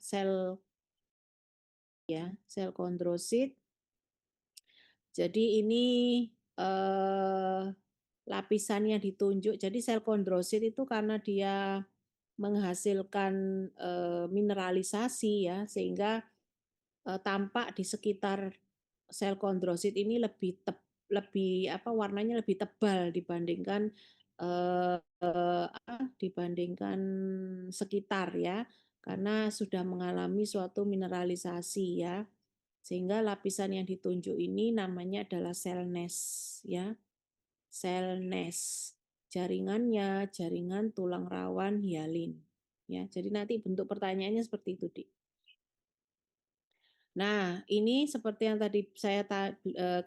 sel ya, sel kondrosit. Jadi ini lapisannya ditunjuk. Jadi sel kondrosit itu karena dia menghasilkan mineralisasi ya, sehingga tampak di sekitar sel kondrosit ini lebih apa warnanya lebih tebal dibandingkan dibandingkan sekitar ya, karena sudah mengalami suatu mineralisasi ya. Sehingga lapisan yang ditunjuk ini namanya adalah sel nest ya. Sel nest. Jaringannya jaringan tulang rawan hialin. Ya, jadi nanti bentuk pertanyaannya seperti itu, Dik. Nah, ini seperti yang tadi saya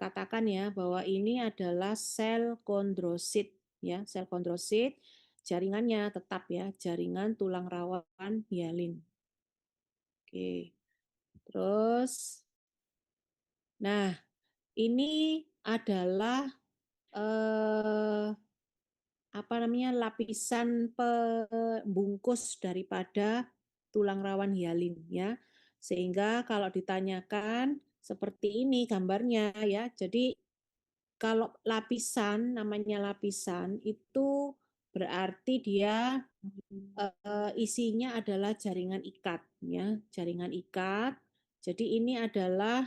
katakan ya, bahwa ini adalah sel kondrosit ya, sel kondrosit jaringannya tetap ya, jaringan tulang rawan hialin. Oke. Terus nah, ini adalah apa namanya lapisan pembungkus daripada tulang rawan hialin ya. Sehingga kalau ditanyakan seperti ini gambarnya ya. Jadi kalau lapisan namanya lapisan itu berarti dia isinya adalah jaringan ikat ya, jaringan ikat. Jadi ini adalah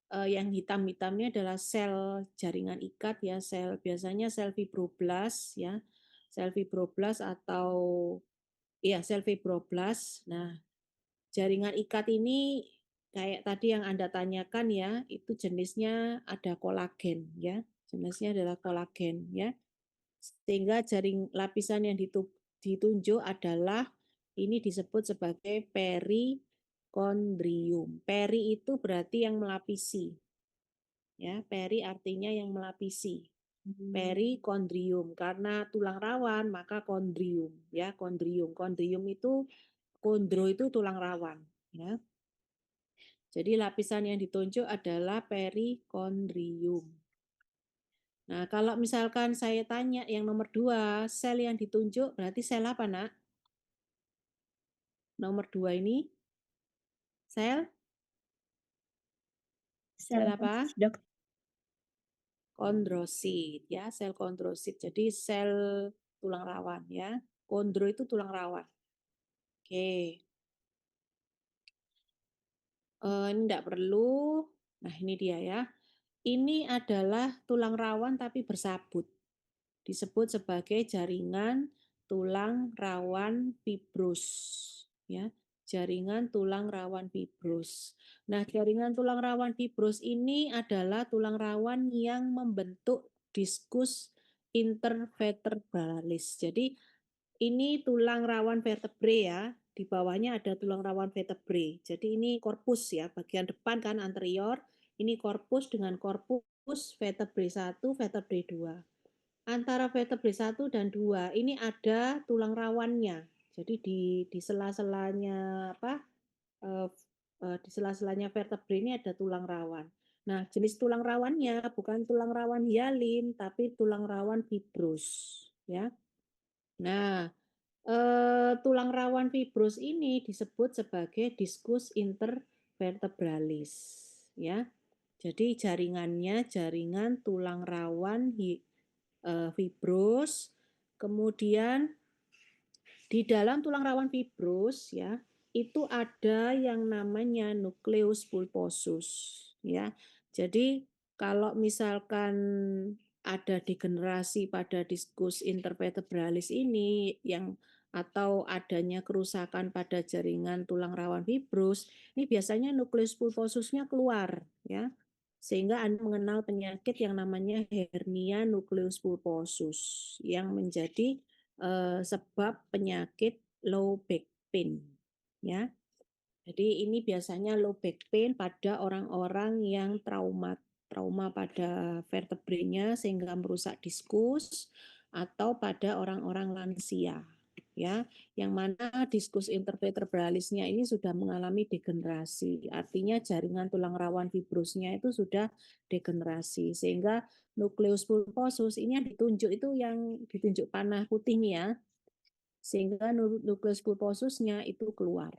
yang hitam-hitamnya adalah sel jaringan ikat ya, biasanya sel fibroblast ya, sel fibroblast atau ya sel fibroblast. Nah, jaringan ikat ini kayak tadi yang Anda tanyakan ya, itu jenisnya ada kolagen ya, jenisnya adalah kolagen ya. Sehingga lapisan yang ditunjuk adalah ini disebut sebagai perikondrium. Peri itu berarti yang melapisi. Ya, peri artinya yang melapisi. Perikondrium karena tulang rawan maka kondrium ya, kondrium. Kondrium itu kondro itu tulang rawan ya. Jadi lapisan yang ditunjuk adalah perikondrium. Nah, kalau misalkan saya tanya yang nomor 2, sel yang ditunjuk berarti sel apa, Nak? Nomor 2 ini sel apa? Kondrosit ya, sel kondrosit. Jadi sel tulang rawan ya. Kondro itu tulang rawan. Oke. Ini enggak perlu. Nah, ini dia ya. Ini adalah tulang rawan tapi bersabut. Disebut sebagai jaringan tulang rawan fibrus ya. Jaringan tulang rawan fibrus. Nah, jaringan tulang rawan fibrus ini adalah tulang rawan yang membentuk diskus intervertebralis. Jadi ini tulang rawan vertebre ya. Di bawahnya ada tulang rawan vertebre. Jadi ini korpus ya, bagian depan kan anterior. Ini korpus dengan korpus vertebre 1, vertebre 2. Antara vertebre 1 dan 2 ini ada tulang rawannya. Jadi di sela-selanya di sela-selanya vertebre ini ada tulang rawan. Nah, jenis tulang rawannya bukan tulang rawan hialin tapi tulang rawan fibrus ya. Nah, tulang rawan fibrus ini disebut sebagai diskus intervertebralis ya. Jadi jaringannya jaringan tulang rawan fibrus, kemudian di dalam tulang rawan fibrus ya, itu ada yang namanya nukleus pulposus ya. Jadi kalau misalkan ada degenerasi pada diskus intervertebralis ini atau adanya kerusakan pada jaringan tulang rawan fibrus, ini biasanya nukleus pulposusnya keluar ya. Sehingga Anda mengenal penyakit yang namanya hernia nukleus pulposus yang menjadi sebab penyakit low back pain ya. Jadi ini biasanya low back pain pada orang-orang yang trauma pada vertebrenya sehingga merusak diskus atau pada orang-orang lansia ya, yang mana diskus intervertebralisnya ini sudah mengalami degenerasi. Artinya jaringan tulang rawan fibrusnya itu sudah degenerasi sehingga nukleus pulposus ini yang ditunjuk itu yang ditunjuk panah putih nih ya. Sehingga nukleus pulposusnya itu keluar.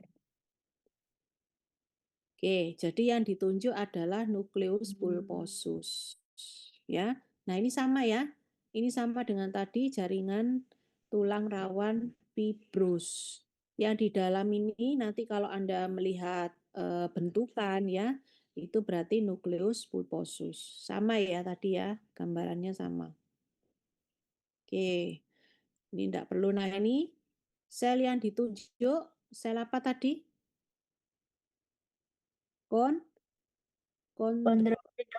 Oke, jadi yang ditunjuk adalah nukleus pulposus. Ya. Nah, ini sama ya. Ini sama dengan tadi jaringan tulang rawan fibrus. Yang di dalam ini nanti kalau Anda melihat bentukan ya, itu berarti nukleus pulposus. Sama ya tadi ya, gambarannya sama. Oke. Ini tidak perlu. Nah, ini sel yang ditunjuk, sel apa tadi? Kon Kondrosit.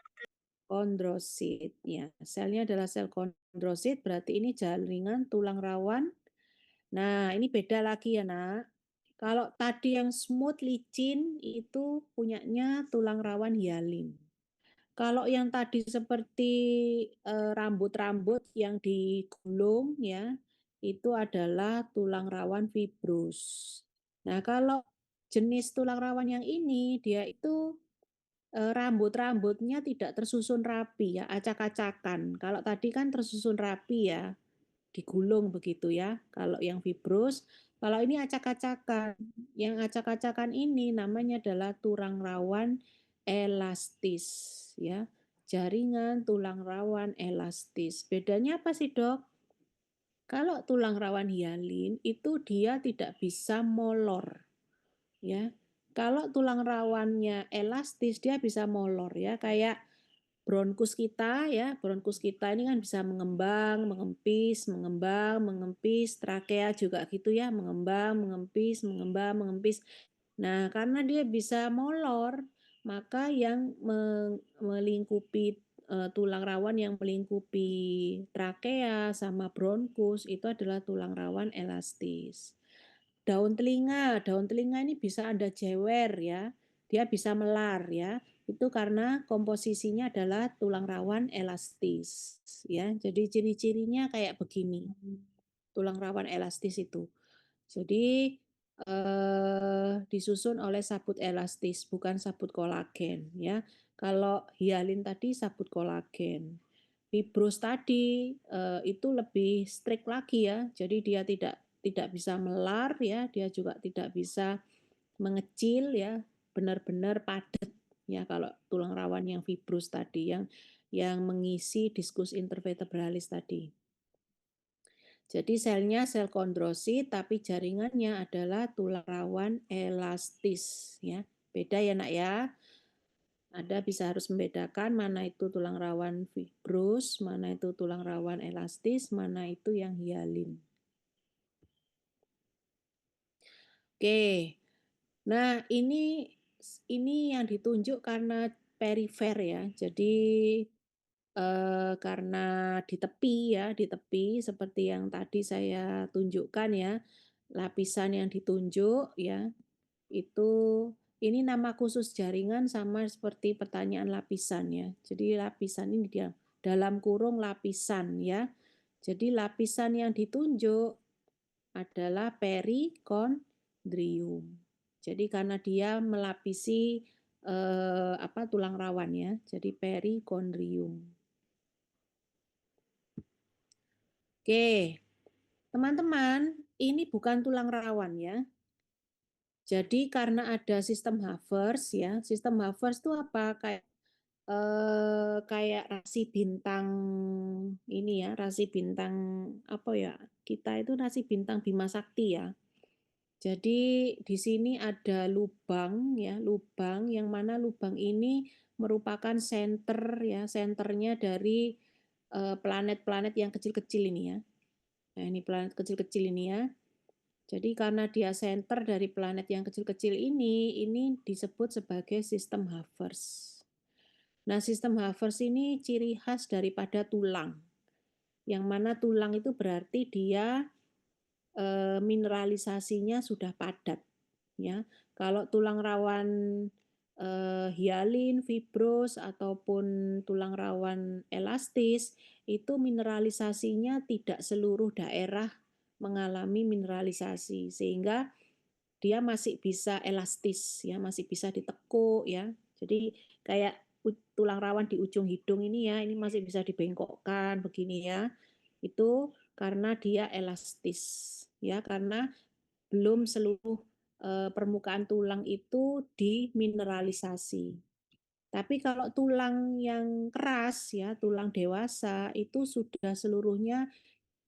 kondrosit. Ya, selnya adalah sel kondrosit, berarti ini jaringan tulang rawan. Nah, ini beda lagi ya, Nak. Kalau tadi yang smooth licin itu punyanya tulang rawan hialin. Kalau yang tadi seperti rambut-rambut yang digulung ya, itu adalah tulang rawan fibrus. Nah, kalau jenis tulang rawan yang ini dia itu rambut-rambutnya tidak tersusun rapi ya, acak-acakan. Kalau tadi kan tersusun rapi ya, digulung begitu ya. Kalau yang fibrus, kalau ini acak-acakan. Yang acak-acakan ini namanya adalah tulang rawan elastis ya. Jaringan tulang rawan elastis. Bedanya apa sih, Dok? Kalau tulang rawan hialin itu dia tidak bisa molor ya. Kalau tulang rawannya elastis dia bisa molor ya, kayak bronkus kita ya, bronkus kita ini kan bisa mengembang, mengembang, mengempis, trakea juga gitu ya, mengembang, mengembang, mengempis. Nah, karena dia bisa molor, maka yang melingkupi tulang rawan yang melingkupi trakea sama bronkus itu adalah tulang rawan elastis. Daun telinga ini bisa Anda jewer ya, dia bisa melar ya. Itu karena komposisinya adalah tulang rawan elastis ya. Jadi ciri-cirinya kayak begini. Tulang rawan elastis itu. Jadi disusun oleh sabut elastis, bukan sabut kolagen ya. Kalau hialin tadi sabut kolagen. Fibrus tadi itu lebih strict lagi ya. Jadi dia tidak bisa melar ya, dia juga tidak bisa mengecil ya, benar-benar padat ya kalau tulang rawan yang fibrus tadi yang mengisi diskus intervertebralis tadi. Jadi selnya sel kondrosit tapi jaringannya adalah tulang rawan elastis ya. Beda ya Nak ya. Ada bisa harus membedakan mana itu tulang rawan fibrus, mana itu tulang rawan elastis, mana itu yang hialin. Oke. Nah, ini yang ditunjuk karena perifer ya. Jadi karena di tepi ya, di tepi seperti yang tadi saya tunjukkan ya, lapisan yang ditunjuk ya, itu ini nama khusus jaringan sama seperti pertanyaan lapisan ya. Jadi lapisan ini dia dalam kurung lapisan ya. Jadi lapisan yang ditunjuk adalah perikondrium. Jadi karena dia melapisi tulang rawan ya, jadi perikondrium. Oke, teman-teman, ini bukan tulang rawan ya. Jadi karena ada sistem Havers ya, sistem Havers itu apa? Kayak rasi bintang ini ya, rasi bintang apa ya? Kita itu rasi bintang Bima Sakti ya. Jadi di sini ada lubang ya, lubang yang mana lubang ini merupakan center ya, senternya dari planet-planet yang kecil-kecil ini ya. Nah, ini planet kecil-kecil ini ya. Jadi karena dia center dari planet yang kecil-kecil ini disebut sebagai sistem Havers. Nah, sistem Havers ini ciri khas daripada tulang. Yang mana tulang itu berarti dia mineralisasinya sudah padat ya. Kalau tulang rawan hialin, fibros ataupun tulang rawan elastis itu mineralisasinya tidak seluruh daerah mengalami mineralisasi sehingga dia masih bisa elastis ya, masih bisa ditekuk ya. Jadi kayak tulang rawan di ujung hidung ini ya, ini masih bisa dibengkokkan begini ya. Itu karena dia elastis ya, karena belum seluruh permukaan tulang itu dimineralisasi. Tapi kalau tulang yang keras ya, tulang dewasa itu sudah seluruhnya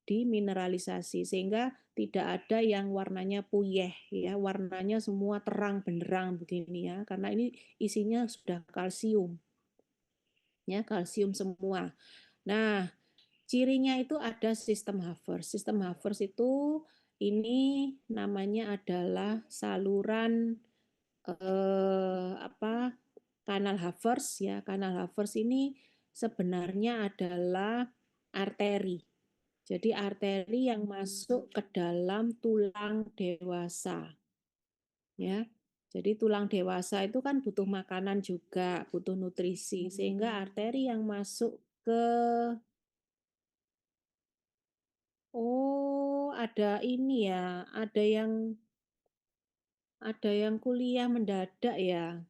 dimineralisasi sehingga tidak ada yang warnanya puyeh ya, warnanya semua terang benderang begini ya, karena ini isinya sudah kalsium ya, kalsium semua. Nah, cirinya itu ada sistem Haver. Sistem Haver itu ini namanya adalah saluran apa kanal Havers ya. Kanal Havers ini sebenarnya adalah arteri. Jadi arteri yang masuk ke dalam tulang dewasa ya. Jadi tulang dewasa itu kan butuh makanan juga, butuh nutrisi sehingga arteri yang masuk ke oh, ada ini ya, ada yang kuliah mendadak ya.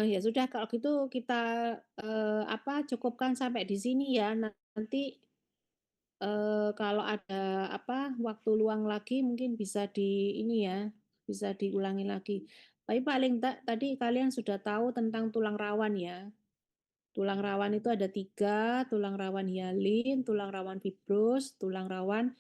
Ya sudah kalau gitu kita, cukupkan sampai di sini ya. Nanti, kalau ada waktu luang lagi mungkin bisa di ini ya, bisa diulangi lagi. Tapi paling tadi kalian sudah tahu tentang tulang rawan ya. Tulang rawan itu ada 3, tulang rawan hialin, tulang rawan fibrus, tulang rawan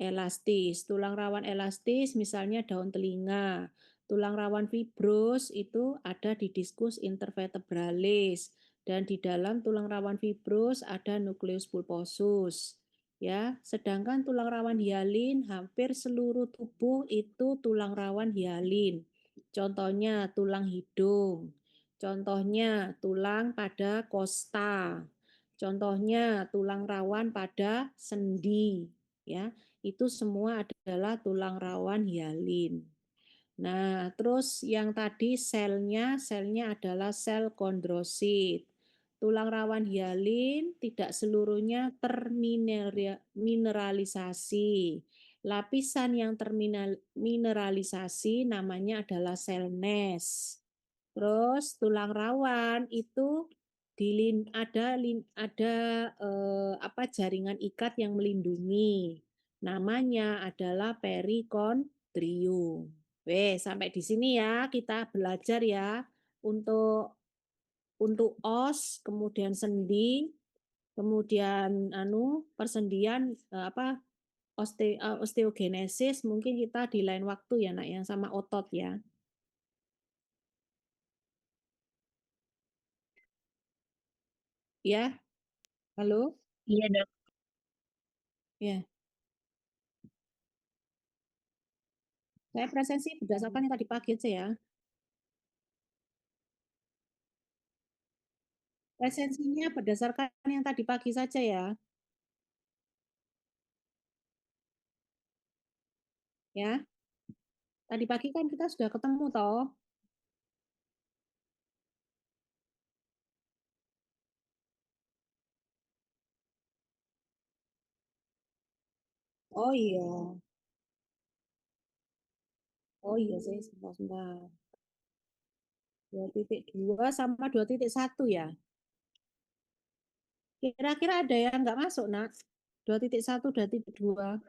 elastis. Tulang rawan elastis misalnya daun telinga. Tulang rawan fibrus itu ada di diskus intervertebralis dan di dalam tulang rawan fibrus ada nukleus pulposus. Ya, sedangkan tulang rawan hialin hampir seluruh tubuh itu tulang rawan hialin. Contohnya tulang hidung, contohnya tulang pada kosta, contohnya tulang rawan pada sendi, ya itu semua adalah tulang rawan hialin. Nah, terus yang tadi selnya adalah sel kondrosit. Tulang rawan hialin tidak seluruhnya termineralisasi. Lapisan yang termineralisasi namanya adalah sel Nes. Terus tulang rawan itu ada jaringan ikat yang melindungi. Namanya adalah perikondrium. Weh, sampai di sini ya kita belajar ya untuk os, kemudian sendi, kemudian persendian osteogenesis mungkin kita di lain waktu ya Nak yang sama otot ya. Ya, halo? Iya, Dok. Ya. Saya presensi berdasarkan yang tadi pagi aja ya. Presensinya berdasarkan yang tadi pagi saja ya. Ya, tadi pagi kan kita sudah ketemu toh. Oh iya. Oh iya sih, sebentar. 2.2 sama 2.1 ya. Kira-kira ada yang nggak masuk, Nak? 2.1, 2.2.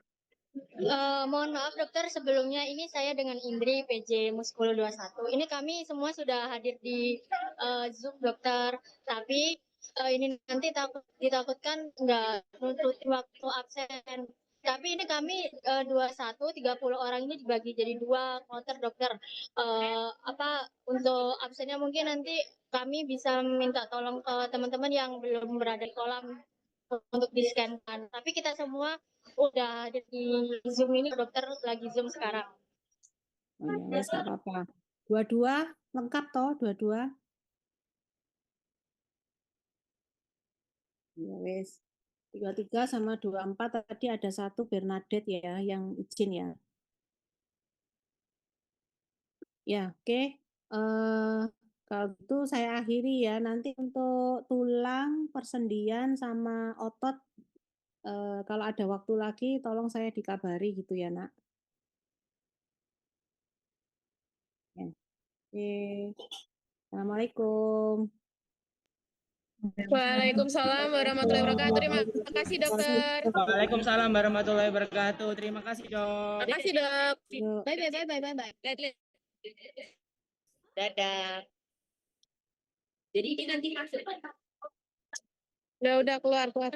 Mohon maaf dokter, sebelumnya ini saya dengan Indri PJ Muskul 21. Ini kami semua sudah hadir di Zoom dokter, tapi ini nanti ditakutkan nggak nuntut waktu absen. Tapi ini kami 21, 30 orang ini dibagi jadi 2 kloter dokter. Untuk absennya mungkin nanti kami bisa minta tolong ke teman-teman yang belum berada di kolam untuk di-scan-kan. Tapi kita semua udah ada di Zoom ini, dokter lagi Zoom sekarang. Oh ya, wes nggak apa-apa. 22 lengkap toh, 22. Ya wes. 33 sama 24 tadi ada satu Bernadette ya yang izin ya. Ya, oke. Kalau gitu saya akhiri ya. Nanti untuk tulang, persendian sama otot kalau ada waktu lagi tolong saya dikabari gitu ya, Nak. Ya. Oke. Assalamualaikum. Waalaikumsalam warahmatullahi wabarakatuh. Terima kasih dokter. Waalaikumsalam warahmatullahi wabarakatuh. Terima kasih, Dok. Terima kasih dok. Yuk. Bye bye bye bye bye bye. Dadah. Jadi ini nanti masuk. Udah keluar keluar.